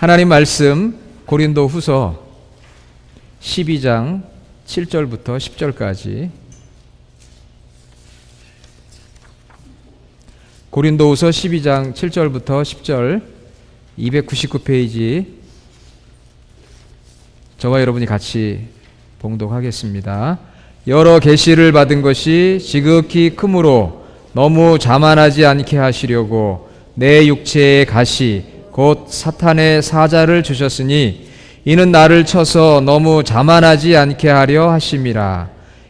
하나님 말씀 고린도후서 12장 7절부터 10절까지. 고린도후서 12장 7절부터 10절 299페이지 저와 여러분이 같이 봉독하겠습니다. 여러 계시를 받은 것이 지극히 크므로 너무 자만하지 않게 하시려고 내 육체의 가시 곧 사탄의 사자를 주셨으니 이는 나를 쳐서 너무 자만하지 않게 하려 하심이라.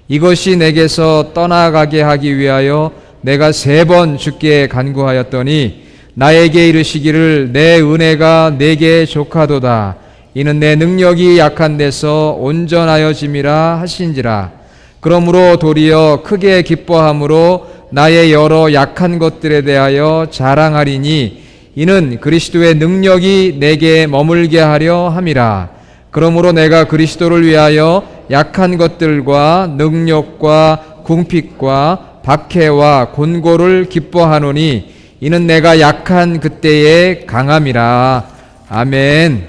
이것이 내게서 떠나가게 하기 위하여 내가 3번 주께 간구하였더니 나에게 이르시기를 내 은혜가 내게 족하도다. 이는 내 능력이 약한 데서 온전하여짐이라 하신지라. 그러므로 도리어 크게 기뻐함으로 나의 여러 약한 것들에 대하여 자랑하리니 이는 그리스도의 능력이 내게 머물게 하려 함이라. 그러므로 내가 그리스도를 위하여 약한 것들과 능력과 궁핍과 박해와 곤고를 기뻐하노니 이는 내가 약한 그때의 강함이라. 아멘.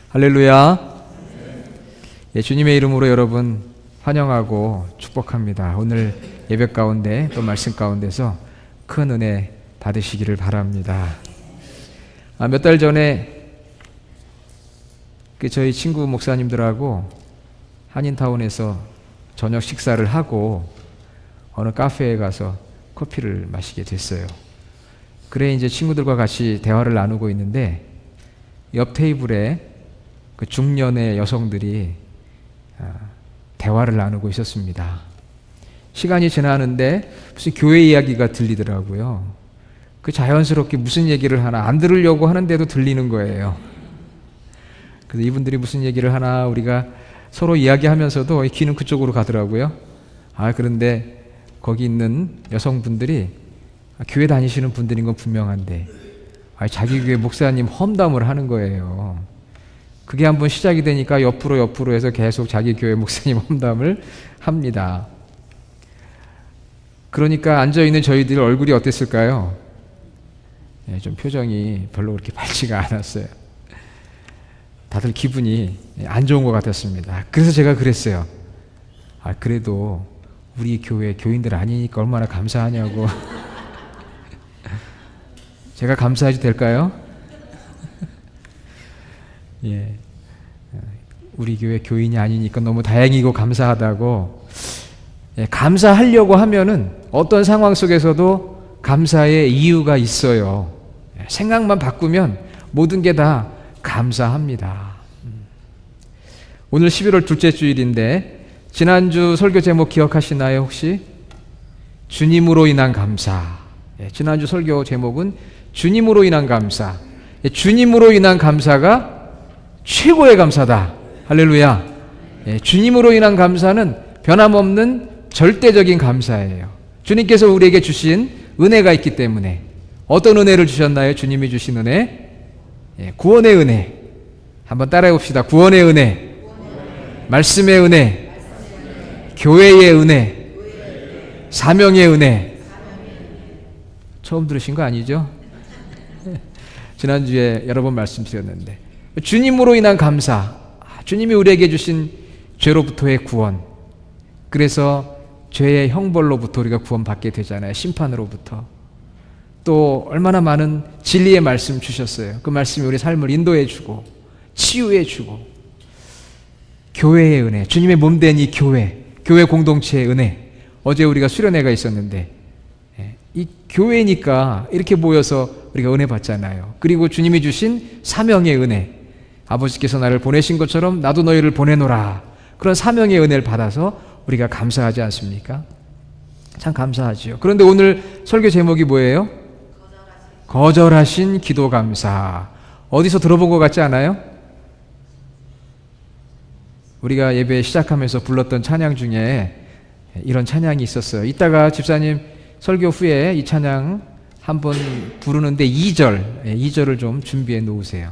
할렐루야. 예, 주님의 이름으로 여러분 환영하고 축복합니다. 오늘 예배 가운데 또 말씀 가운데서 큰 은혜 받으시기를 바랍니다. 몇 달 전에 저희 친구 목사님들하고 한인타운에서 저녁 식사를 하고 어느 카페에 가서 커피를 마시게 됐어요. 그래 이제 친구들과 같이 대화를 나누고 있는데 옆 테이블에 그 중년의 여성들이 대화를 나누고 있었습니다. 시간이 지나는데 무슨 교회 이야기가 들리더라고요. 그 자연스럽게 무슨 얘기를 하나 안 들으려고 하는데도 들리는 거예요. 그래서 이분들이 무슨 얘기를 하나 우리가 서로 이야기하면서도 귀는 그쪽으로 가더라고요. 그런데 거기 있는 여성분들이 교회 다니시는 분들인 건 분명한데 자기 교회 목사님 험담을 하는 거예요. 그게 한번 시작이 되니까 옆으로 해서 계속 자기 교회 목사님 험담을 합니다. 그러니까 앉아있는 저희들 얼굴이 어땠을까요? 좀 표정이 별로 그렇게 밝지가 않았어요. 다들 기분이 안 좋은 것 같았습니다. 그래서 제가 그랬어요. 그래도 우리 교회 교인들 아니니까 얼마나 감사하냐고. 제가 감사해도 될까요? 예, 우리 교회 교인이 아니니까 너무 다행이고 감사하다고. 감사하려고 하면은 어떤 상황 속에서도 감사의 이유가 있어요. 생각만 바꾸면 모든 게 다 감사합니다. 오늘 11월 둘째 주일인데 지난주 설교 제목 기억하시나요 혹시? 주님으로 인한 감사. 지난주 설교 제목은 주님으로 인한 감사. 주님으로 인한 감사가 최고의 감사다. 할렐루야. 주님으로 인한 감사는 변함없는 절대적인 감사예요. 주님께서 우리에게 주신 은혜가 있기 때문에. 어떤 은혜를 주셨나요? 주님이 주신 은혜? 구원의 은혜. 한번 따라해 봅시다. 구원의 은혜, 말씀의 은혜, 교회의 은혜, 사명의 은혜. 처음 들으신 거 아니죠? 지난주에 여러 번 말씀드렸는데 주님으로 인한 감사, 주님이 우리에게 주신 죄로부터의 구원. 그래서 죄의 형벌로부터 우리가 구원받게 되잖아요. 심판으로부터. 또 얼마나 많은 진리의 말씀 주셨어요. 그 말씀이 우리 삶을 인도해주고 치유해주고. 교회의 은혜, 주님의 몸된 이 교회 공동체의 은혜. 어제 우리가 수련회가 있었는데 이 교회니까 이렇게 모여서 우리가 은혜 받잖아요. 그리고 주님이 주신 사명의 은혜. 아버지께서 나를 보내신 것처럼 나도 너희를 보내노라. 그런 사명의 은혜를 받아서 우리가 감사하지 않습니까? 참 감사하지요. 그런데 오늘 설교 제목이 뭐예요? 거절하신 기도 감사. 어디서 들어본 것 같지 않아요? 우리가 예배 시작하면서 불렀던 찬양 중에 이런 찬양이 있었어요. 이따가 집사님 설교 후에 이 찬양 한번 부르는데 2절을 좀 준비해 놓으세요.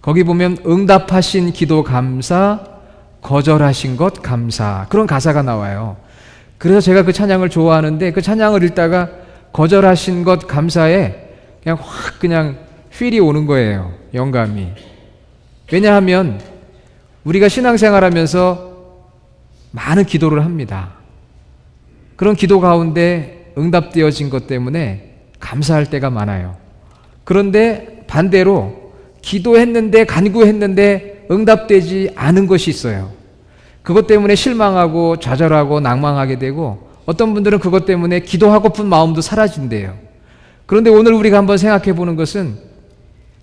거기 보면 응답하신 기도 감사, 거절하신 것 감사, 그런 가사가 나와요. 그래서 제가 그 찬양을 좋아하는데 그 찬양을 읽다가 거절하신 것 감사에 그냥 확 그냥 휠이 오는 거예요. 영감이. 왜냐하면 우리가 신앙생활하면서 많은 기도를 합니다. 그런 기도 가운데 응답되어진 것 때문에 감사할 때가 많아요. 그런데 반대로 기도했는데 간구했는데 응답되지 않은 것이 있어요. 그것 때문에 실망하고 좌절하고 낭망하게 되고 어떤 분들은 그것 때문에 기도하고픈 마음도 사라진대요. 그런데 오늘 우리가 한번 생각해 보는 것은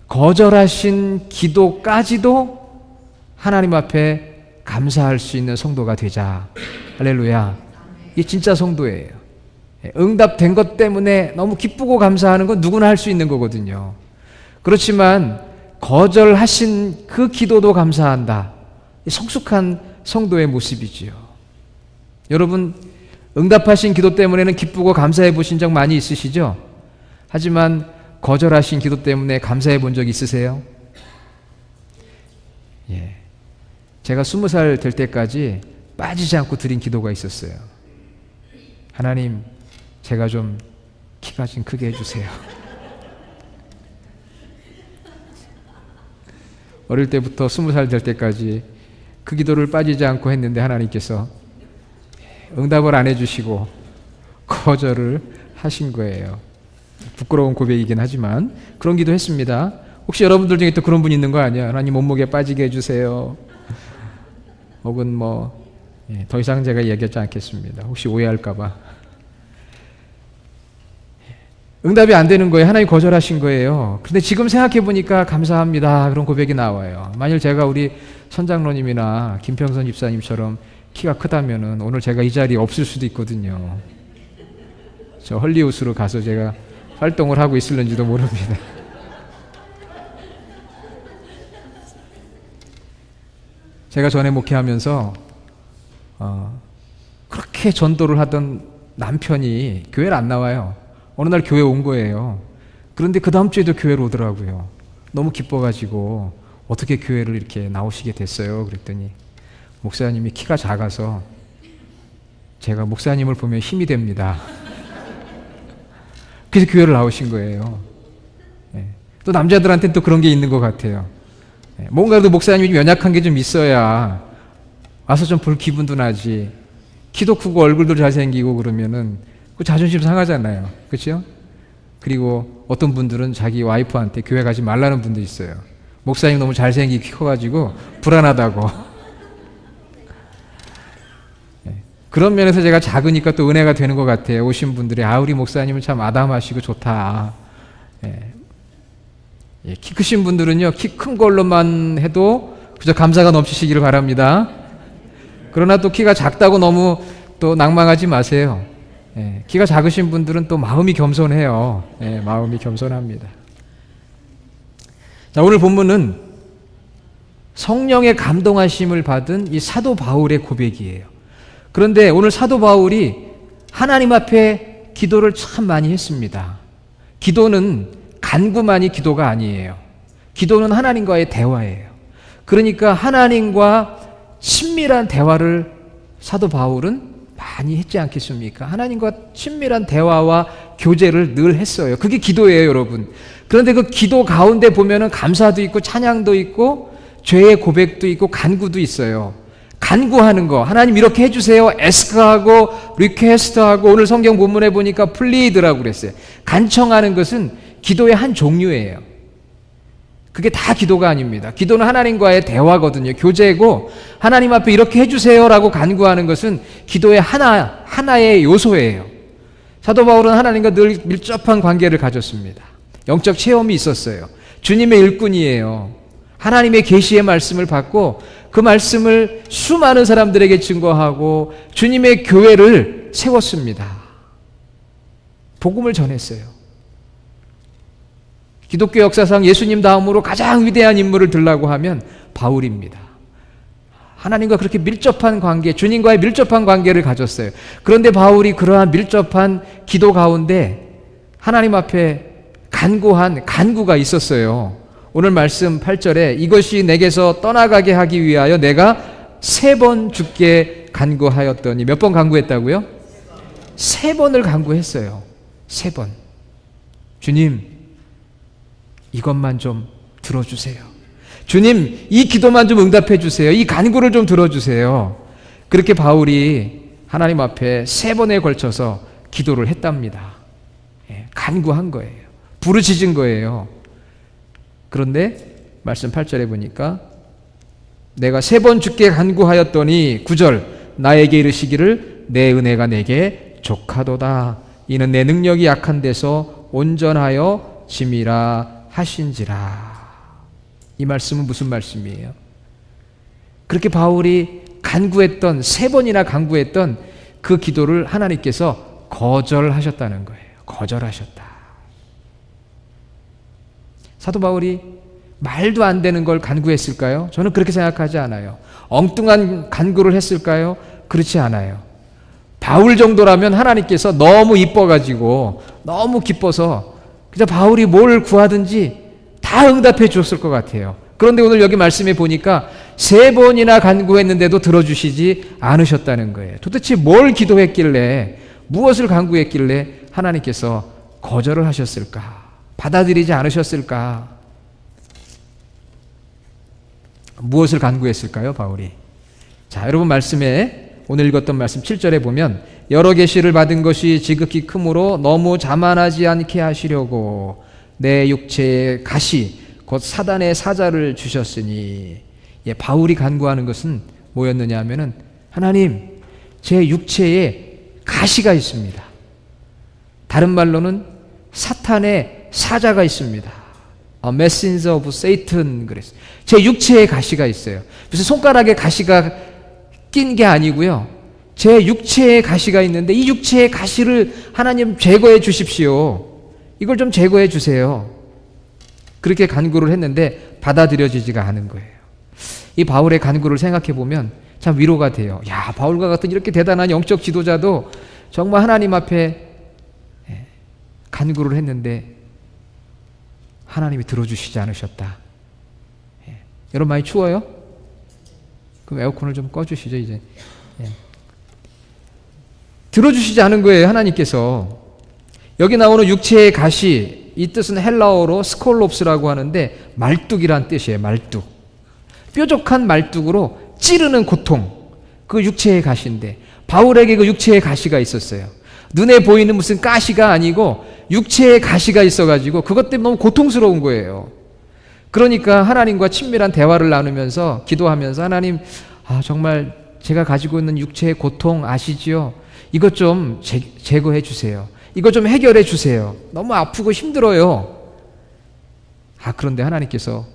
거절하신 기도까지도 하나님 앞에 감사할 수 있는 성도가 되자. 할렐루야. 이게 진짜 성도예요. 응답된 것 때문에 너무 기쁘고 감사하는 건 누구나 할 수 있는 거거든요. 그렇지만 거절하신 그 기도도 감사한다. 성숙한 성도의 모습이지요. 여러분, 응답하신 기도 때문에는 기쁘고 감사해 보신 적 많이 있으시죠? 하지만 거절하신 기도 때문에 감사해 본 적 있으세요? 예. 제가 20살 될 때까지 빠지지 않고 드린 기도가 있었어요. 하나님, 제가 좀 키가 좀 크게 해주세요. 어릴 때부터 20살 될 때까지 그 기도를 빠지지 않고 했는데 하나님께서 응답을 안 해주시고 거절을 하신 거예요. 부끄러운 고백이긴 하지만 그런 기도 했습니다. 혹시 여러분들 중에 또 그런 분 있는 거 아니야? 하나님 몸무게 빠지게 해주세요. 혹은 더 이상 제가 얘기하지 않겠습니다. 혹시 오해할까봐. 응답이 안 되는 거예요. 하나님 거절하신 거예요. 그런데 지금 생각해 보니까 감사합니다. 그런 고백이 나와요. 만일 제가 우리 선장로님이나 김평선 집사님처럼 키가 크다면은 오늘 제가 이 자리에 없을 수도 있거든요. 저 헐리우드로 가서 제가 활동을 하고 있을는지도 모릅니다. 제가 전에 목회하면서 그렇게 전도를 하던 남편이 교회를 안 나와요. 어느 날 교회 온 거예요. 그런데 그 다음 주에도 교회로 오더라고요. 너무 기뻐가지고 어떻게 교회를 이렇게 나오시게 됐어요? 그랬더니 목사님이 키가 작아서 제가 목사님을 보면 힘이 됩니다. 그래서 교회를 나오신 거예요. 또 남자들한테는 또 그런 게 있는 것 같아요. 뭔가도 목사님이 연약한 게 좀 있어야 와서 좀 볼 기분도 나지. 키도 크고 얼굴도 잘생기고 그러면은 그 자존심 상하잖아요. 그렇죠? 그리고 어떤 분들은 자기 와이프한테 교회 가지 말라는 분도 있어요. 목사님 너무 잘생기게 커가지고 불안하다고. 그런 면에서 제가 작으니까 또 은혜가 되는 것 같아요. 오신 분들이 우리 목사님은 참 아담하시고 좋다. 키 크신 분들은요, 키 큰 걸로만 해도 그저 감사가 넘치시기를 바랍니다. 그러나 또 키가 작다고 너무 또 낭망하지 마세요. 키가 작으신 분들은 또 마음이 겸손해요. 마음이 겸손합니다. 자, 오늘 본문은 성령의 감동하심을 받은 이 사도 바울의 고백이에요. 그런데 오늘 사도 바울이 하나님 앞에 기도를 참 많이 했습니다. 기도는 간구만이 기도가 아니에요. 기도는 하나님과의 대화예요. 그러니까 하나님과 친밀한 대화를 사도 바울은 많이 했지 않겠습니까? 하나님과 친밀한 대화와 교제를 늘 했어요. 그게 기도예요, 여러분. 그런데 그 기도 가운데 보면은 감사도 있고 찬양도 있고 죄의 고백도 있고 간구도 있어요. 간구하는 거, 하나님 이렇게 해주세요. ask하고 request하고 오늘 성경 본문에 보니까 plead라고 그랬어요. 간청하는 것은 기도의 한 종류예요. 그게 다 기도가 아닙니다. 기도는 하나님과의 대화거든요. 교제고 하나님 앞에 이렇게 해주세요라고 간구하는 것은 기도의 하나의 요소예요. 사도 바울은 하나님과 늘 밀접한 관계를 가졌습니다. 영적 체험이 있었어요. 주님의 일꾼이에요. 하나님의 계시의 말씀을 받고 그 말씀을 수많은 사람들에게 증거하고 주님의 교회를 세웠습니다. 복음을 전했어요. 기독교 역사상 예수님 다음으로 가장 위대한 인물을 들라고 하면 바울입니다. 하나님과 그렇게 밀접한 관계, 주님과의 밀접한 관계를 가졌어요. 그런데 바울이 그러한 밀접한 기도 가운데 하나님 앞에 간구한 간구가 있었어요. 오늘 말씀 8절에 이것이 내게서 떠나가게 하기 위하여 내가 3번 주께 간구하였더니 몇 번 간구했다고요? 3번을 간구했어요. 3번. 주님, 이것만 좀 들어주세요. 주님, 이 기도만 좀 응답해 주세요. 이 간구를 좀 들어주세요. 그렇게 바울이 하나님 앞에 3번에 걸쳐서 기도를 했답니다. 간구한 거예요. 부르짖은 거예요. 그런데 말씀 8절에 보니까 내가 3번 주께 간구하였더니 9절 나에게 이르시기를 내 은혜가 내게 족하도다. 이는 내 능력이 약한 데서 온전하여 짐이라 하신지라. 이 말씀은 무슨 말씀이에요? 그렇게 바울이 간구했던 3번이나 간구했던 그 기도를 하나님께서 거절하셨다는 거예요. 거절하셨다. 사도 바울이 말도 안 되는 걸 간구했을까요? 저는 그렇게 생각하지 않아요. 엉뚱한 간구를 했을까요? 그렇지 않아요. 바울 정도라면 하나님께서 너무 이뻐가지고 너무 기뻐서 그냥 바울이 뭘 구하든지 다 응답해 주었을 것 같아요. 그런데 오늘 여기 말씀에 보니까 3번이나 간구했는데도 들어주시지 않으셨다는 거예요. 도대체 뭘 기도했길래, 무엇을 간구했길래 하나님께서 거절을 하셨을까? 받아들이지 않으셨을까? 무엇을 간구했을까요, 바울이? 자, 여러분 말씀에 오늘 읽었던 말씀 7절에 보면 여러 계시를 받은 것이 지극히 크므로 너무 자만하지 않게 하시려고 내 육체의 가시 곧 사단의 사자를 주셨으니. 바울이 간구하는 것은 뭐였느냐 하면은 하나님, 제 육체에 가시가 있습니다. 다른 말로는 사탄의 사자가 있습니다. A messenger of Satan 그랬어요. 제 육체에 가시가 있어요. 무슨 손가락에 가시가 낀 게 아니고요. 제 육체에 가시가 있는데 이 육체의 가시를 하나님 제거해 주십시오. 이걸 좀 제거해 주세요. 그렇게 간구를 했는데 받아들여지지가 않은 거예요. 이 바울의 간구를 생각해 보면 참 위로가 돼요. 야, 바울과 같은 이렇게 대단한 영적 지도자도 정말 하나님 앞에 간구를 했는데 하나님이 들어주시지 않으셨다. 여러분 많이 추워요? 그럼 에어컨을 좀 꺼주시죠 이제. 들어주시지 않은 거예요, 하나님께서. 여기 나오는 육체의 가시, 이 뜻은 헬라어로 스콜롭스라고 하는데 말뚝이란 뜻이에요. 말뚝. 뾰족한 말뚝으로 찌르는 고통, 그 육체의 가시인데 바울에게 그 육체의 가시가 있었어요. 눈에 보이는 무슨 가시가 아니고 육체의 가시가 있어가지고 그것 때문에 너무 고통스러운 거예요. 그러니까 하나님과 친밀한 대화를 나누면서 기도하면서 하나님, 정말 제가 가지고 있는 육체의 고통 아시지요? 이것 좀 제거해 주세요. 이것 좀 해결해 주세요. 너무 아프고 힘들어요. 그런데 하나님께서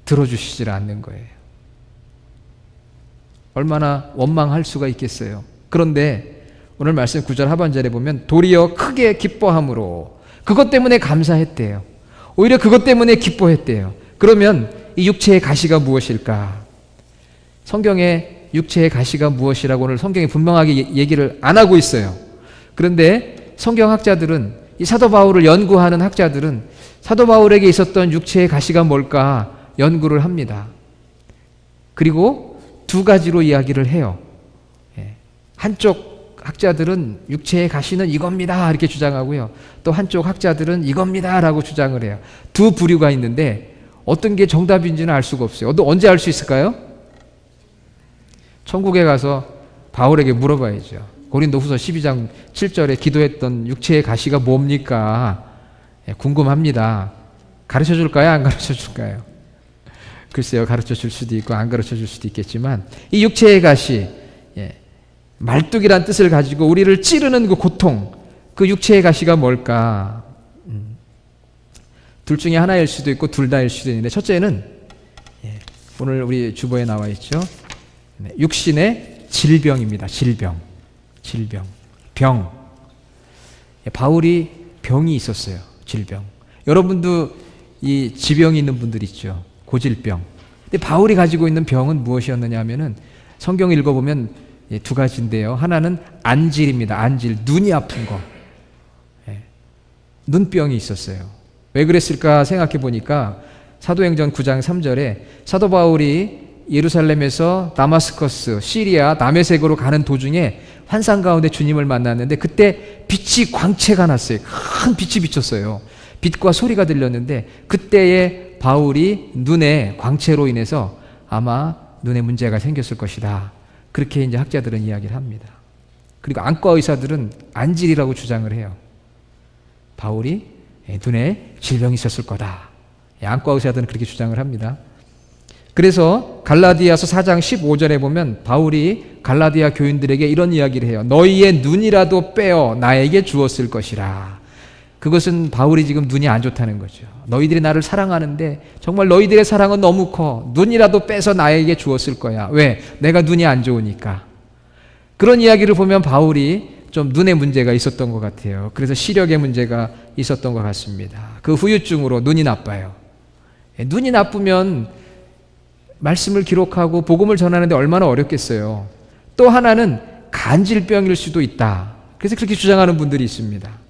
들어주시질 않는 거예요. 얼마나 원망할 수가 있겠어요. 그런데 오늘 말씀 9절 하반절에 보면 도리어 크게 기뻐함으로 그것 때문에 감사했대요. 오히려 그것 때문에 기뻐했대요. 그러면 이 육체의 가시가 무엇일까? 성경에 육체의 가시가 무엇이라고 오늘 성경이 분명하게 얘기를 안 하고 있어요. 그런데 성경학자들은, 이 사도 바울을 연구하는 학자들은 사도 바울에게 있었던 육체의 가시가 뭘까 연구를 합니다. 그리고 2가지로 이야기를 해요. 한쪽 학자들은 육체의 가시는 이겁니다 이렇게 주장하고요. 또 한쪽 학자들은 이겁니다 라고 주장을 해요. 2 부류가 있는데 어떤 게 정답인지는 알 수가 없어요. 언제 알 수 있을까요? 천국에 가서 바울에게 물어봐야죠. 고린도후서 12장 7절에 기도했던 육체의 가시가 뭡니까? 궁금합니다. 가르쳐 줄까요? 안 가르쳐 줄까요? 글쎄요, 가르쳐 줄 수도 있고 안 가르쳐 줄 수도 있겠지만 이 육체의 가시, 말뚝이란 뜻을 가지고 우리를 찌르는 그 고통, 그 육체의 가시가 뭘까? 둘 중에 하나일 수도 있고 둘 다일 수도 있는데 첫째는 오늘 우리 주보에 나와 있죠. 육신의 질병입니다. 질병. 병. 바울이 병이 있었어요. 질병. 여러분도 이 지병이 있는 분들 있죠. 고질병. 근데 바울이 가지고 있는 병은 무엇이었느냐 하면은 성경 읽어보면 2가지인데요. 하나는 안질입니다. 안질. 눈이 아픈 거. 눈병이 있었어요. 왜 그랬을까 생각해 보니까 사도행전 9장 3절에 사도 바울이 예루살렘에서 다마스커스, 시리아, 다메섹으로 가는 도중에 환상 가운데 주님을 만났는데 그때 빛이 광채가 났어요. 큰 빛이 비쳤어요. 빛과 소리가 들렸는데 그때에 바울이 눈의 광채로 인해서 아마 눈에 문제가 생겼을 것이다. 그렇게 이제 학자들은 이야기를 합니다. 그리고 안과 의사들은 안질이라고 주장을 해요. 바울이 눈에 질병이 있었을 거다. 안과 의사들은 그렇게 주장을 합니다. 그래서 갈라디아서 4장 15절에 보면 바울이 갈라디아 교인들에게 이런 이야기를 해요. 너희의 눈이라도 빼어 나에게 주었을 것이라. 그것은 바울이 지금 눈이 안 좋다는 거죠. 너희들이 나를 사랑하는데 정말 너희들의 사랑은 너무 커. 눈이라도 빼서 나에게 주었을 거야. 왜? 내가 눈이 안 좋으니까. 그런 이야기를 보면 바울이 좀 눈에 문제가 있었던 것 같아요. 그래서 시력에 문제가 있었던 것 같습니다. 그 후유증으로 눈이 나빠요. 눈이 나쁘면 말씀을 기록하고 복음을 전하는데 얼마나 어렵겠어요. 또 하나는 간질병일 수도 있다. 그래서 그렇게 주장하는 분들이 있습니다.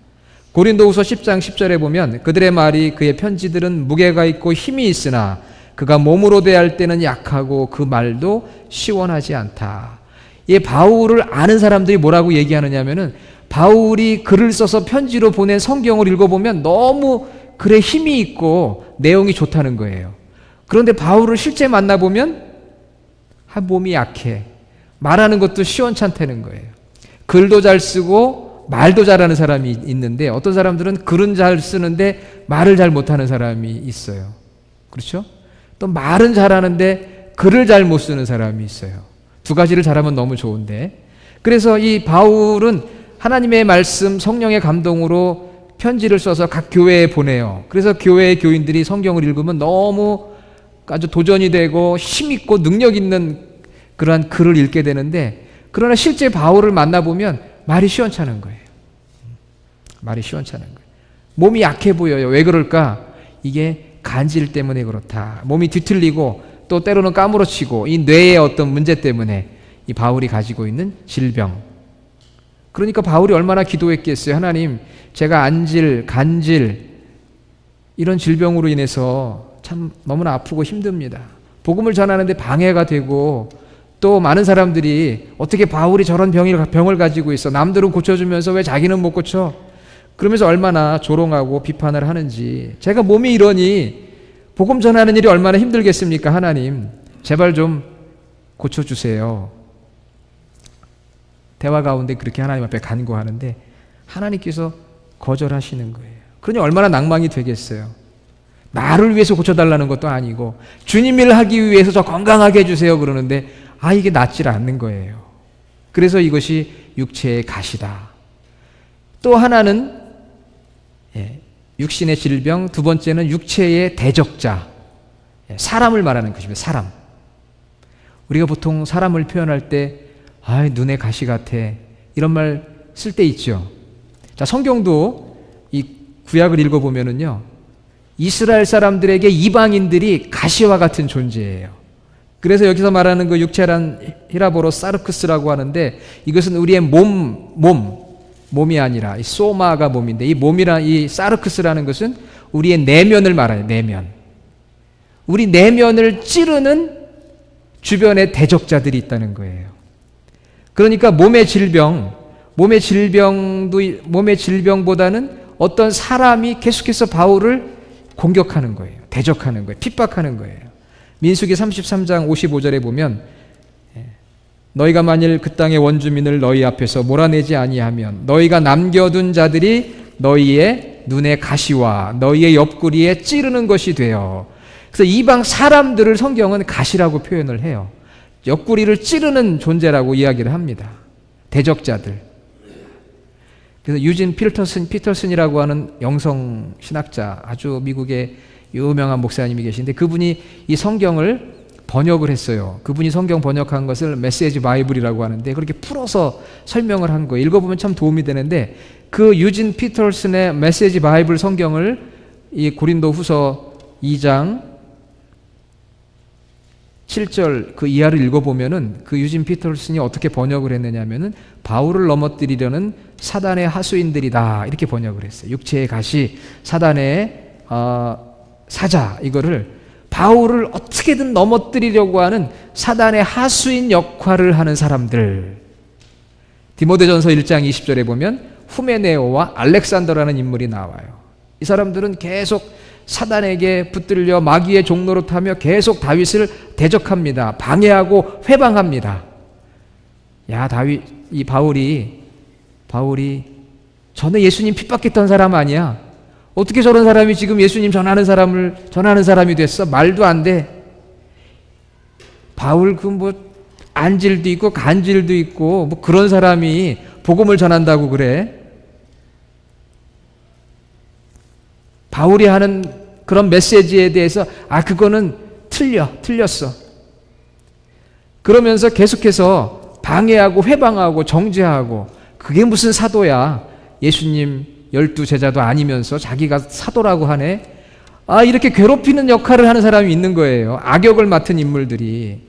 고린도후서 10장 10절에 보면 그들의 말이 그의 편지들은 무게가 있고 힘이 있으나 그가 몸으로 대할 때는 약하고 그 말도 시원하지 않다. 이 바울을 아는 사람들이 뭐라고 얘기하느냐 하면은 바울이 글을 써서 편지로 보낸 성경을 읽어보면 너무 글에 힘이 있고 내용이 좋다는 거예요. 그런데 바울을 실제 만나보면 몸이 약해. 말하는 것도 시원찮다는 거예요. 글도 잘 쓰고 말도 잘하는 사람이 있는데 어떤 사람들은 글은 잘 쓰는데 말을 잘 못하는 사람이 있어요. 그렇죠? 또 말은 잘하는데 글을 잘 못 쓰는 사람이 있어요. 두 가지를 잘하면 너무 좋은데. 그래서 이 바울은 하나님의 말씀, 성령의 감동으로 편지를 써서 각 교회에 보내요. 그래서 교회의 교인들이 성경을 읽으면 너무 아주 도전이 되고 힘있고 능력 있는 그러한 글을 읽게 되는데, 그러나 실제 바울을 만나보면 말이 시원찮은 거예요. 말이 시원찮은 거예요. 몸이 약해 보여요. 왜 그럴까? 이게 간질 때문에 그렇다. 몸이 뒤틀리고 또 때로는 까무러치고 이 뇌의 어떤 문제 때문에 이 바울이 가지고 있는 질병. 그러니까 바울이 얼마나 기도했겠어요. 하나님, 제가 안질, 간질 이런 질병으로 인해서 참 너무나 아프고 힘듭니다. 복음을 전하는데 방해가 되고 또 많은 사람들이 어떻게 바울이 저런 병을 가지고 있어. 남들은 고쳐주면서 왜 자기는 못 고쳐? 그러면서 얼마나 조롱하고 비판을 하는지. 제가 몸이 이러니 복음 전하는 일이 얼마나 힘들겠습니까? 하나님, 제발 좀 고쳐주세요. 대화 가운데 그렇게 하나님 앞에 간구하는데 하나님께서 거절하시는 거예요. 그러니 얼마나 낭망이 되겠어요. 나를 위해서 고쳐달라는 것도 아니고 주님 일을 하기 위해서 저 건강하게 해주세요 그러는데 이게 낫질 않는 거예요. 그래서 이것이 육체의 가시다. 또 하나는 육신의 질병, 두 번째는 육체의 대적자, 사람을 말하는 것입니다. 사람. 우리가 보통 사람을 표현할 때 눈에 가시 같아 이런 말 쓸 때 있죠. 자, 성경도 이 구약을 읽어보면은요, 이스라엘 사람들에게 이방인들이 가시와 같은 존재예요. 그래서 여기서 말하는 그 육체란 히라보로 사르크스라고 하는데 이것은 우리의 몸이 아니라 이 소마가 몸인데 이 몸이란 이 사르크스라는 것은 우리의 내면을 말해요. 내면. 우리 내면을 찌르는 주변에 대적자들이 있다는 거예요. 그러니까 몸의 질병보다는 어떤 사람이 계속해서 바울을 공격하는 거예요. 대적하는 거예요. 핍박하는 거예요. 민수기 33장 55절에 보면 너희가 만일 그 땅의 원주민을 너희 앞에서 몰아내지 아니하면 너희가 남겨둔 자들이 너희의 눈에 가시와 너희의 옆구리에 찌르는 것이 되어. 그래서 이방 사람들을 성경은 가시라고 표현을 해요. 옆구리를 찌르는 존재라고 이야기를 합니다. 대적자들. 그래서 유진 피터슨이라고 하는 영성 신학자, 아주 미국의 유명한 목사님이 계신데 그분이 이 성경을 번역을 했어요. 그분이 성경 번역한 것을 메시지 바이블이라고 하는데 그렇게 풀어서 설명을 한 거예요. 읽어보면 참 도움이 되는데 그 유진 피터슨의 메시지 바이블 성경을 이 고린도 후서 2장 7절 그 이하를 읽어보면은 그 유진 피터슨이 어떻게 번역을 했느냐 하면은 바울을 넘어뜨리려는 사단의 하수인들이다 이렇게 번역을 했어요. 육체의 가시, 사단의 사자, 이거를 바울을 어떻게든 넘어뜨리려고 하는 사단의 하수인 역할을 하는 사람들. 디모데전서 1장 20절에 보면 후메네오와 알렉산더라는 인물이 나와요. 이 사람들은 계속 사단에게 붙들려 마귀의 종로로 타며 계속 다윗을 대적합니다. 방해하고 회방합니다. 야, 이 바울이 전에 예수님 핍박했던 사람 아니야? 어떻게 저런 사람이 지금 예수님 전하는 사람이 됐어? 말도 안 돼. 바울 안질도 있고 간질도 있고 그런 사람이 복음을 전한다고 그래? 바울이 하는 그런 메시지에 대해서 그거는 틀렸어. 그러면서 계속해서 방해하고 회방하고 정죄하고 그게 무슨 사도야? 예수님 12제자도 아니면서 자기가 사도라고 하네? 이렇게 괴롭히는 역할을 하는 사람이 있는 거예요. 악역을 맡은 인물들이.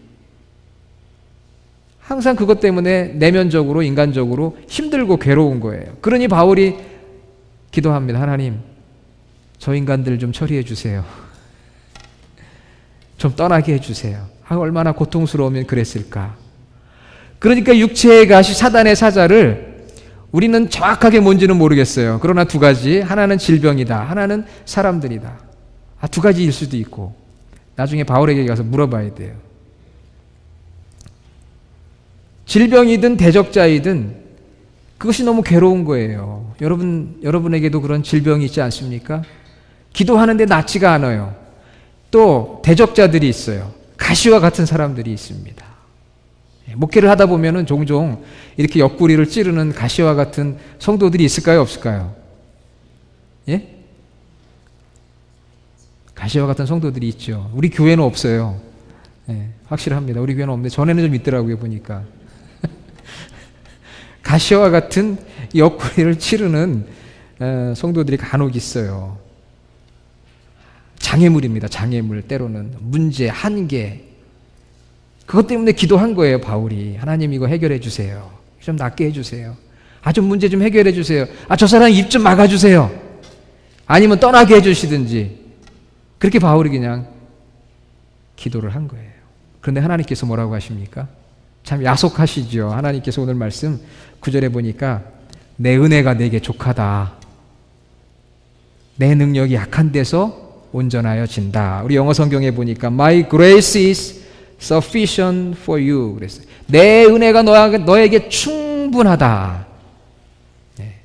항상 그것 때문에 내면적으로 인간적으로 힘들고 괴로운 거예요. 그러니 바울이 기도합니다. 하나님, 저 인간들 좀 처리해 주세요. 좀 떠나게 해주세요. 얼마나 고통스러우면 그랬을까. 그러니까 육체의 가시 사단의 사자를 우리는 정확하게 뭔지는 모르겠어요. 그러나 두 가지, 하나는 질병이다, 하나는 사람들이다. 두 가지일 수도 있고 나중에 바울에게 가서 물어봐야 돼요. 질병이든 대적자이든 그것이 너무 괴로운 거예요. 여러분에게도 그런 질병이 있지 않습니까? 기도하는데 낫지가 않아요. 또 대적자들이 있어요. 가시와 같은 사람들이 있습니다. 목회를 하다 보면은 종종 이렇게 옆구리를 찌르는 가시와 같은 성도들이 있을까요, 없을까요? 예? 가시와 같은 성도들이 있죠. 우리 교회는 없어요. 예, 확실합니다. 우리 교회는 없는데 전에는 좀 있더라고요, 보니까. 가시와 같은 옆구리를 치르는 성도들이 간혹 있어요. 장애물입니다. 장애물, 때로는 문제, 한계. 그것 때문에 기도한 거예요, 바울이. 하나님 이거 해결해 주세요. 좀 낫게 해주세요. 좀 문제 좀 해결해 주세요. 저 사람 입 좀 막아주세요. 아니면 떠나게 해주시든지. 그렇게 바울이 그냥 기도를 한 거예요. 그런데 하나님께서 뭐라고 하십니까? 참 야속하시죠. 하나님께서 오늘 말씀 9절에 보니까 내 은혜가 내게 족하다. 내 능력이 약한 데서 온전하여진다. 우리 영어 성경에 보니까 My grace is sufficient for you. 그랬어요. 내 은혜가 너에게 충분하다. 네.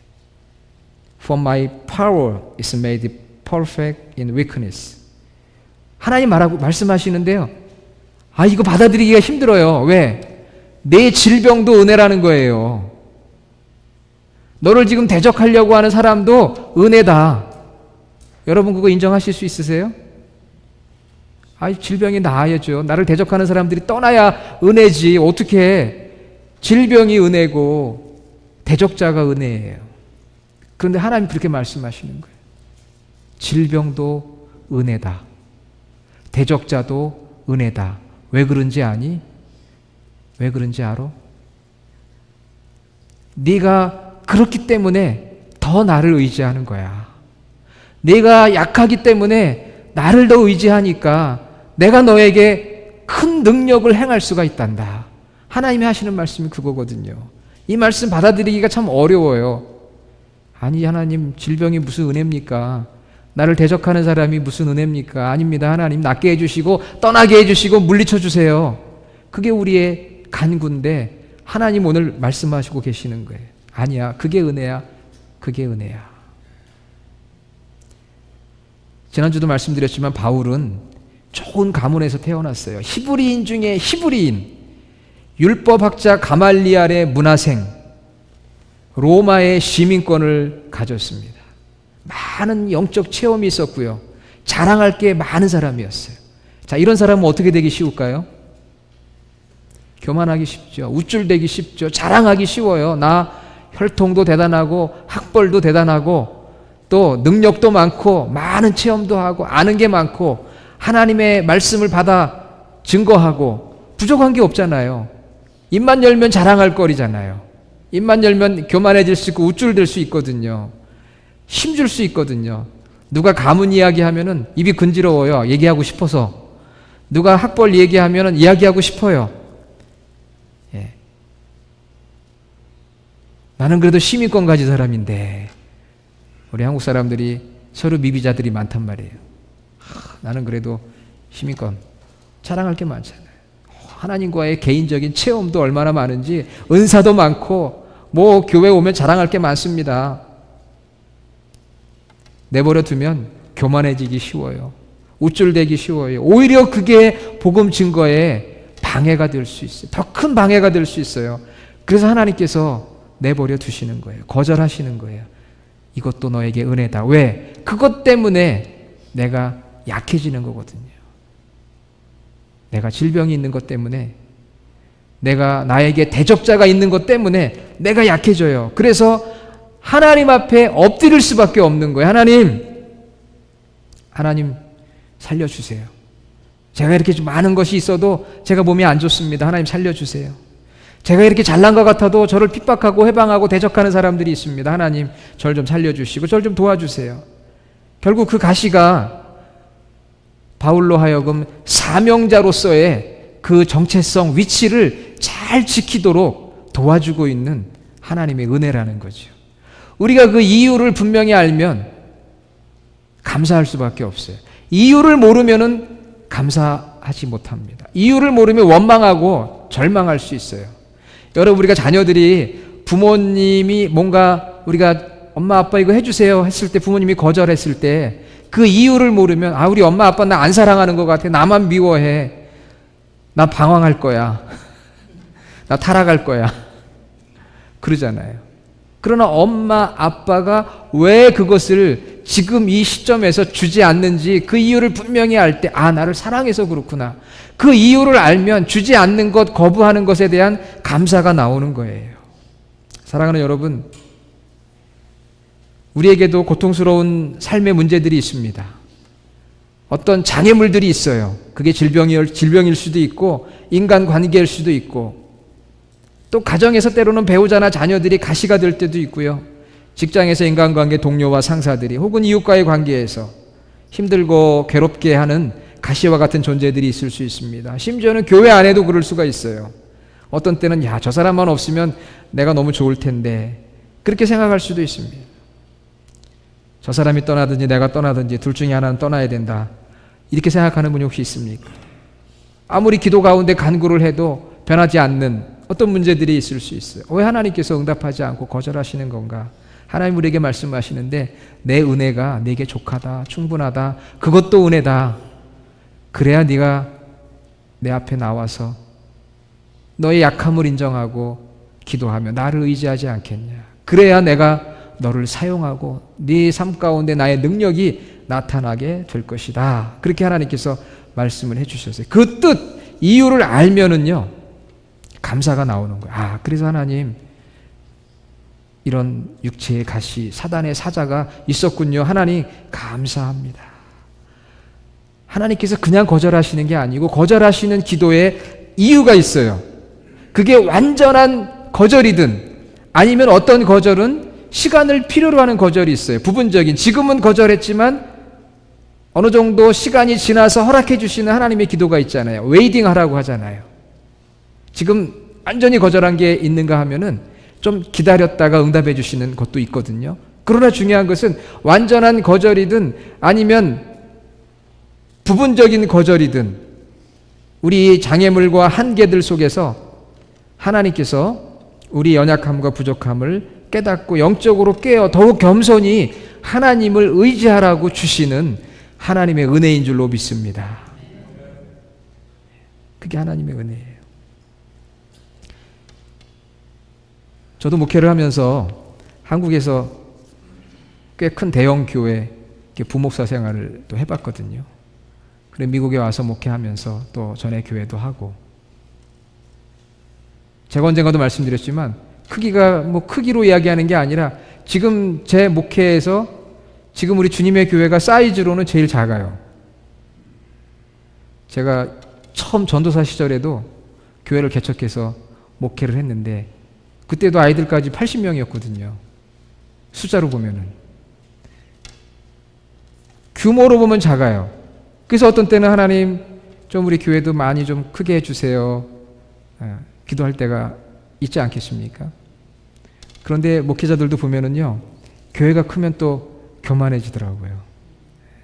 For my power is made perfect in weakness. 하나님 말씀하시는데요. 이거 받아들이기가 힘들어요. 왜? 내 질병도 은혜라는 거예요. 너를 지금 대적하려고 하는 사람도 은혜다. 여러분 그거 인정하실 수 있으세요? 질병이 나아야죠. 나를 대적하는 사람들이 떠나야 은혜지. 어떻게 질병이 은혜고 대적자가 은혜예요. 그런데 하나님 그렇게 말씀하시는 거예요. 질병도 은혜다. 대적자도 은혜다. 왜 그런지 아니? 왜 그런지 알아? 네가 그렇기 때문에 더 나를 의지하는 거야. 네가 약하기 때문에 나를 더 의지하니까 내가 너에게 큰 능력을 행할 수가 있단다. 하나님이 하시는 말씀이 그거거든요. 이 말씀 받아들이기가 참 어려워요. 하나님 질병이 무슨 은혜입니까? 나를 대적하는 사람이 무슨 은혜입니까? 아닙니다. 하나님 낫게 해주시고 떠나게 해주시고 물리쳐 주세요. 그게 우리의 간구인데 하나님 오늘 말씀하시고 계시는 거예요. 아니야. 그게 은혜야. 그게 은혜야. 지난주도 말씀드렸지만 바울은 좋은 가문에서 태어났어요. 히브리인 중에 히브리인, 율법학자 가말리알의 문화생, 로마의 시민권을 가졌습니다. 많은 영적 체험이 있었고요. 자랑할 게 많은 사람이었어요. 이런 사람은 어떻게 되기 쉬울까요? 교만하기 쉽죠. 우쭐대기 쉽죠. 자랑하기 쉬워요. 나 혈통도 대단하고 학벌도 대단하고 또 능력도 많고 많은 체험도 하고 아는 게 많고 하나님의 말씀을 받아 증거하고 부족한 게 없잖아요. 입만 열면 자랑할 거리잖아요. 입만 열면 교만해질 수 있고 우쭐댈 수 있거든요. 힘줄 수 있거든요. 누가 가문 이야기하면은 입이 근지러워요. 얘기하고 싶어서. 누가 학벌 얘기하면은 이야기하고 싶어요. 예. 나는 그래도 시민권 가진 사람인데 우리 한국 사람들이 서로 미비자들이 많단 말이에요. 나는 그래도 힘있건 자랑할 게 많잖아요. 하나님과의 개인적인 체험도 얼마나 많은지, 은사도 많고 뭐 교회 오면 자랑할 게 많습니다. 내버려 두면 교만해지기 쉬워요. 우쭐대기 쉬워요. 오히려 그게 복음 증거에 방해가 될 수 있어요. 더 큰 방해가 될 수 있어요. 그래서 하나님께서 내버려 두시는 거예요. 거절하시는 거예요. 이것도 너에게 은혜다. 왜? 그것 때문에 내가 약해지는 거거든요. 내가 질병이 있는 것 때문에, 내가 나에게 대적자가 있는 것 때문에 내가 약해져요. 그래서 하나님 앞에 엎드릴 수밖에 없는 거예요. 하나님 살려주세요. 제가 이렇게 좀 많은 것이 있어도 제가 몸이 안 좋습니다. 하나님 살려주세요. 제가 이렇게 잘난 것 같아도 저를 핍박하고 해방하고 대적하는 사람들이 있습니다. 하나님 저를 좀 살려주시고 저를 좀 도와주세요. 결국 그 가시가 바울로 하여금 사명자로서의 그 정체성, 위치를 잘 지키도록 도와주고 있는 하나님의 은혜라는 거죠. 우리가 그 이유를 분명히 알면 감사할 수밖에 없어요. 이유를 모르면은 감사하지 못합니다. 이유를 모르면 원망하고 절망할 수 있어요. 여러분, 우리가 자녀들이 부모님이 뭔가 우리가 엄마 아빠 이거 해주세요 했을 때, 부모님이 거절했을 때 그 이유를 모르면, 우리 엄마 아빠 나 안 사랑하는 것 같아, 나만 미워해, 나 방황할 거야, 나 타락할 거야, 그러잖아요. 그러나 엄마 아빠가 왜 그것을 지금 이 시점에서 주지 않는지 그 이유를 분명히 알 때, 나를 사랑해서 그렇구나, 그 이유를 알면 주지 않는 것, 거부하는 것에 대한 감사가 나오는 거예요. 사랑하는 여러분, 우리에게도 고통스러운 삶의 문제들이 있습니다. 어떤 장애물들이 있어요. 그게 질병일 수도 있고 인간관계일 수도 있고, 또 가정에서 때로는 배우자나 자녀들이 가시가 될 때도 있고요. 직장에서 인간관계, 동료와 상사들이, 혹은 이웃과의 관계에서 힘들고 괴롭게 하는 가시와 같은 존재들이 있을 수 있습니다. 심지어는 교회 안에도 그럴 수가 있어요. 어떤 때는 저 사람만 없으면 내가 너무 좋을 텐데, 그렇게 생각할 수도 있습니다. 저 사람이 떠나든지 내가 떠나든지 둘 중에 하나는 떠나야 된다, 이렇게 생각하는 분이 혹시 있습니까? 아무리 기도 가운데 간구를 해도 변하지 않는 어떤 문제들이 있을 수 있어요. 왜 하나님께서 응답하지 않고 거절하시는 건가? 하나님 우리에게 말씀하시는데, 내 은혜가 네게 족하다, 충분하다, 그것도 은혜다. 그래야 네가 내 앞에 나와서 너의 약함을 인정하고 기도하며 나를 의지하지 않겠냐. 그래야 내가 너를 사용하고 네 삶 가운데 나의 능력이 나타나게 될 것이다. 그렇게 하나님께서 말씀을 해주셨어요. 그 뜻, 이유를 알면은요, 감사가 나오는 거예요. 그래서 하나님, 이런 육체의 가시, 사단의 사자가 있었군요. 하나님 감사합니다. 하나님께서 그냥 거절하시는 게 아니고 거절하시는 기도에 이유가 있어요. 그게 완전한 거절이든 아니면 어떤 거절은 시간을 필요로 하는 거절이 있어요. 부분적인, 지금은 거절했지만 어느 정도 시간이 지나서 허락해 주시는 하나님의 기도가 있잖아요. 웨이팅 하라고 하잖아요. 지금 완전히 거절한 게 있는가 하면은 좀 기다렸다가 응답해 주시는 것도 있거든요. 그러나 중요한 것은 완전한 거절이든 아니면 부분적인 거절이든 우리 장애물과 한계들 속에서 하나님께서 우리 연약함과 부족함을 깨닫고 영적으로 깨어 더욱 겸손히 하나님을 의지하라고 주시는 하나님의 은혜인 줄로 믿습니다. 그게 하나님의 은혜예요. 저도 목회를 하면서 한국에서 꽤 큰 대형 교회 부목사 생활을 또 해봤거든요. 그래 미국에 와서 목회하면서 또 전에 교회도 하고, 제가 언젠가도 말씀드렸지만 크기가 크기로 이야기하는 게 아니라 지금 제 목회에서 지금 우리 주님의 교회가 사이즈로는 제일 작아요. 제가 처음 전도사 시절에도 교회를 개척해서 목회를 했는데 그때도 아이들까지 80명이었거든요. 숫자로 보면은. 규모로 보면 작아요. 그래서 어떤 때는 하나님 좀 우리 교회도 많이 좀 크게 해주세요, 기도할 때가 있지 않겠습니까? 그런데 목회자들도 보면은요, 교회가 크면 또 교만해지더라고요.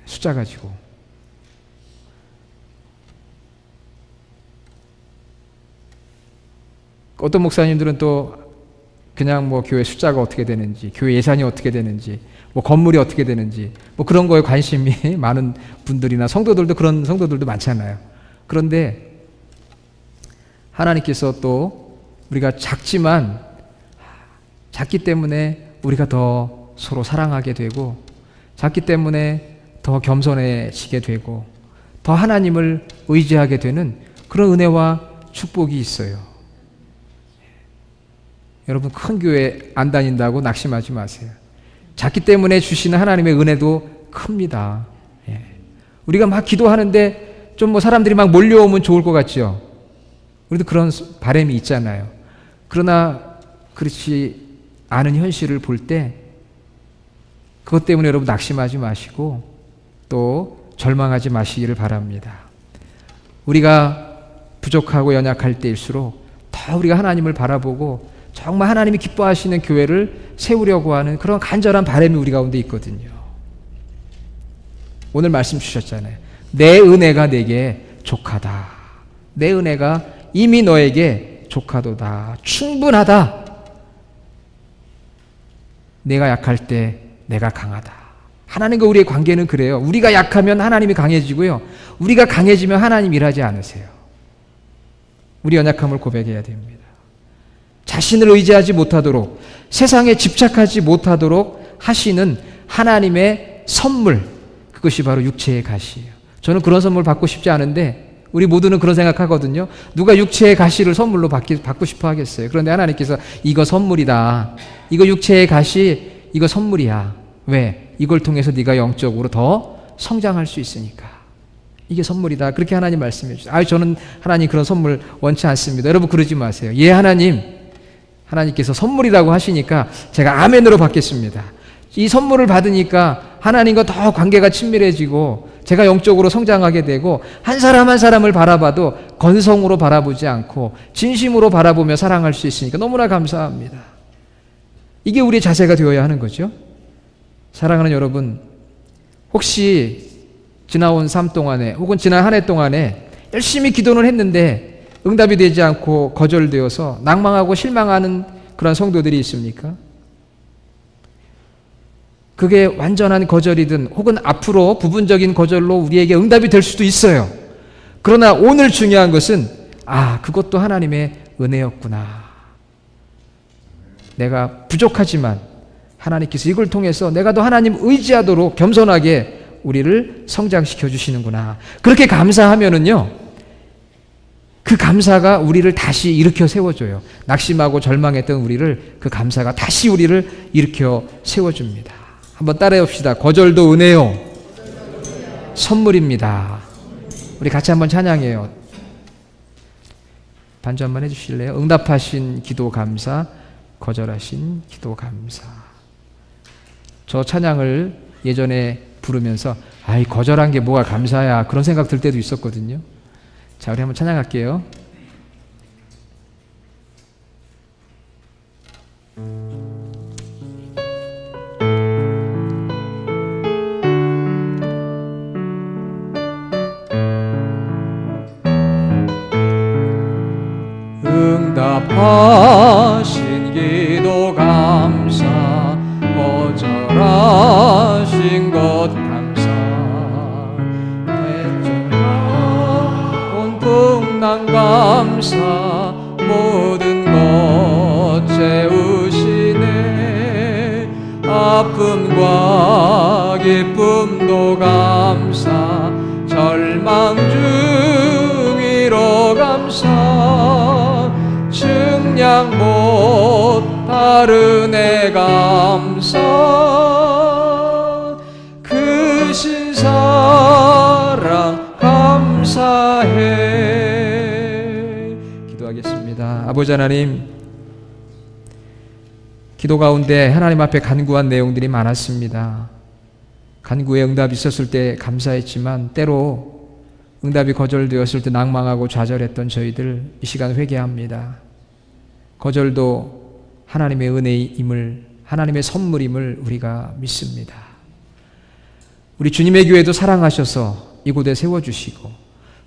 숫자 가지고. 어떤 목사님들은 또 그냥 뭐 교회 숫자가 어떻게 되는지, 교회 예산이 어떻게 되는지, 뭐 건물이 어떻게 되는지, 뭐 그런 거에 관심이 많은 분들이나 성도들도, 그런 성도들도 많잖아요. 그런데 하나님께서 또 우리가 작지만, 작기 때문에 우리가 더 서로 사랑하게 되고, 작기 때문에 더 겸손해지게 되고, 더 하나님을 의지하게 되는 그런 은혜와 축복이 있어요. 여러분, 큰 교회 안 다닌다고 낙심하지 마세요. 작기 때문에 주시는 하나님의 은혜도 큽니다. 예. 우리가 막 기도하는데 좀 뭐 사람들이 막 몰려오면 좋을 것 같죠. 우리도 그런 바람이 있잖아요. 그러나 그렇지 않은 현실을 볼 때 그것 때문에 여러분 낙심하지 마시고 또 절망하지 마시기를 바랍니다. 우리가 부족하고 연약할 때일수록 더 우리가 하나님을 바라보고 정말 하나님이 기뻐하시는 교회를 세우려고 하는 그런 간절한 바람이 우리 가운데 있거든요. 오늘 말씀 주셨잖아요. 내 은혜가 내게 족하다. 내 은혜가 이미 너에게 족하도다. 충분하다. 내가 약할 때 내가 강하다. 하나님과 우리의 관계는 그래요. 우리가 약하면 하나님이 강해지고요. 우리가 강해지면 하나님 일하지 않으세요. 우리 연약함을 고백해야 됩니다. 자신을 의지하지 못하도록, 세상에 집착하지 못하도록 하시는 하나님의 선물, 그것이 바로 육체의 가시예요. 저는 그런 선물 받고 싶지 않은데 우리 모두는 그런 생각하거든요. 누가 육체의 가시를 선물로 받고 싶어 하겠어요. 그런데 하나님께서 이거 선물이다. 이거 육체의 가시, 이거 선물이야. 왜? 이걸 통해서 네가 영적으로 더 성장할 수 있으니까. 이게 선물이다. 그렇게 하나님 말씀해 주세요. 저는 하나님 그런 선물 원치 않습니다. 여러분 그러지 마세요. 예, 하나님께서 선물이라고 하시니까 제가 아멘으로 받겠습니다. 이 선물을 받으니까 하나님과 더 관계가 친밀해지고 제가 영적으로 성장하게 되고 한 사람 한 사람을 바라봐도 건성으로 바라보지 않고 진심으로 바라보며 사랑할 수 있으니까 너무나 감사합니다. 이게 우리의 자세가 되어야 하는 거죠. 사랑하는 여러분, 혹시 지나온 삶 동안에 혹은 지난 한 해 동안에 열심히 기도는 했는데 응답이 되지 않고 거절되어서 낭망하고 실망하는 그런 성도들이 있습니까? 그게 완전한 거절이든 혹은 앞으로 부분적인 거절로 우리에게 응답이 될 수도 있어요. 그러나 오늘 중요한 것은 그것도 하나님의 은혜였구나. 내가 부족하지만 하나님께서 이걸 통해서 내가 더 하나님 의지하도록 겸손하게 우리를 성장시켜 주시는구나. 그렇게 감사하면은요, 그 감사가 우리를 다시 일으켜 세워줘요. 낙심하고 절망했던 우리를, 그 감사가 다시 우리를 일으켜 세워줍니다. 한번 따라해 봅시다. 거절도 은혜요, 선물입니다. 우리 같이 한번 찬양해요. 반주 한번 해주실래요? 응답하신 기도 감사, 거절하신 기도 감사. 저 찬양을 예전에 부르면서 거절한 게 뭐가 감사야, 그런 생각 들 때도 있었거든요. 자, 우리 한번 찬양할게요. 응답하신 기도 감사, 거절하신 것 감사, 풍랑 감사, 모든 것 채우시네. 아픔과 기쁨도 감사, 절망 중이로 감사, 측량 못할 은혜 감사, 크신 사랑 감사해. 기도하겠습니다. 아버지 하나님, 기도 가운데 하나님 앞에 간구한 내용들이 많았습니다. 간구에 응답이 있었을 때 감사했지만 때로 응답이 거절되었을 때 낭망하고 좌절했던 저희들, 이 시간 회개합니다. 거절도 하나님의 은혜임을, 하나님의 선물임을 우리가 믿습니다. 우리 주님의 교회도 사랑하셔서 이곳에 세워주시고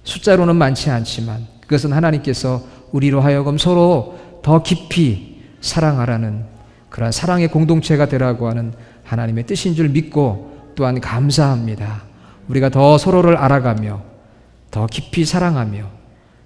숫자로는 많지 않지만 그것은 하나님께서 우리로 하여금 서로 더 깊이 사랑하라는 그러한 사랑의 공동체가 되라고 하는 하나님의 뜻인 줄 믿고 또한 감사합니다. 우리가 더 서로를 알아가며 더 깊이 사랑하며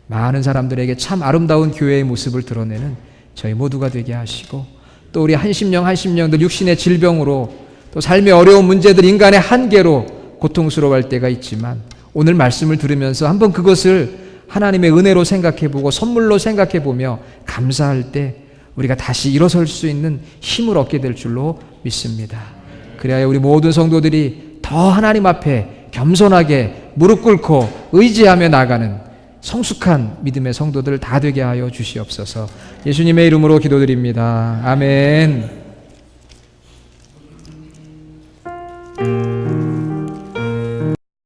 많은 사람들에게 참 아름다운 교회의 모습을 드러내는 저희 모두가 되게 하시고 또 우리 한심령들 육신의 질병으로 또 삶의 어려운 문제들 인간의 한계로 고통스러워할 때가 있지만 오늘 말씀을 들으면서 한번 그것을 하나님의 은혜로 생각해보고 선물로 생각해보며 감사할 때 우리가 다시 일어설 수 있는 힘을 얻게 될 줄로 믿습니다. 그래야 우리 모든 성도들이 더 하나님 앞에 겸손하게 무릎 꿇고 의지하며 나가는 성숙한 믿음의 성도들 다 되게 하여 주시옵소서. 예수님의 이름으로 기도드립니다. 아멘.